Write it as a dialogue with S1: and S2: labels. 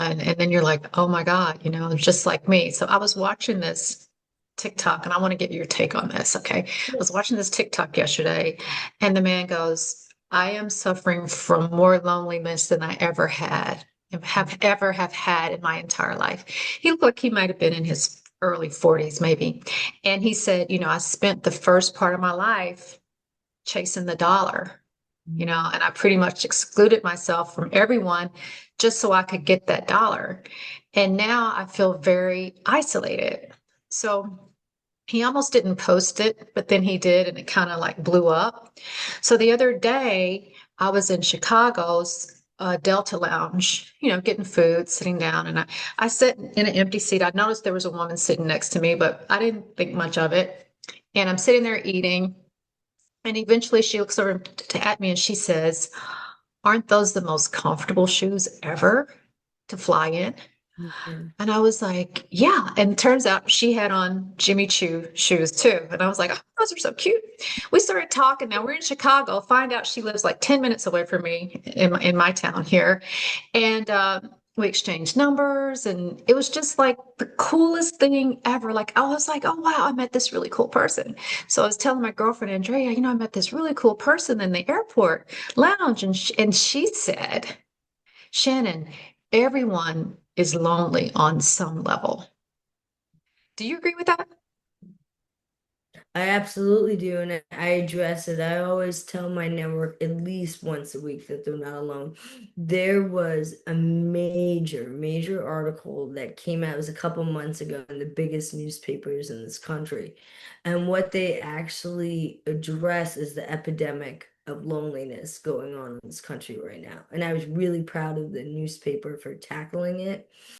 S1: And then you're like, oh my God, just like me. So I was watching this TikTok, and I want to get your take on this. Okay. I was watching this TikTok yesterday, and the man goes, I am suffering from more loneliness than I ever had, have had in my entire life. He looked like he might have been in his early 40s, maybe. And he said, I spent the first part of my life chasing the dollar, and I pretty much excluded myself from everyone just so I could get that dollar. And now I feel very isolated. So he almost didn't post it, but then he did, and it kind of like blew up. So the other day, I was in Chicago's Delta Lounge, getting food, sitting down, and I sat in an empty seat. I noticed there was a woman sitting next to me, but I didn't think much of it. And I'm sitting there eating, and eventually she looks over at me and she says, aren't those the most comfortable shoes ever to fly in?
S2: Yeah.
S1: And I was like, yeah. And it turns out she had on Jimmy Choo shoes too. And I was like, oh, those are so cute. We started talking. Now we're in Chicago. Find out she lives like 10 minutes away from me in my town here. And we exchanged numbers, and it was just like the coolest thing ever. Like, I was like, oh, wow, I met this really cool person. So I was telling my girlfriend, Andrea, I met this really cool person in the airport lounge. And she said, Shannon, everyone is lonely on some level. Do you agree with that?
S2: I absolutely do, and I address it. I always tell my network at least once a week that they're not alone. There was a major article that came out, it was a couple months ago, in the biggest newspapers in this country. And what they actually address is the epidemic of loneliness going on in this country right now. And I was really proud of the newspaper for tackling it.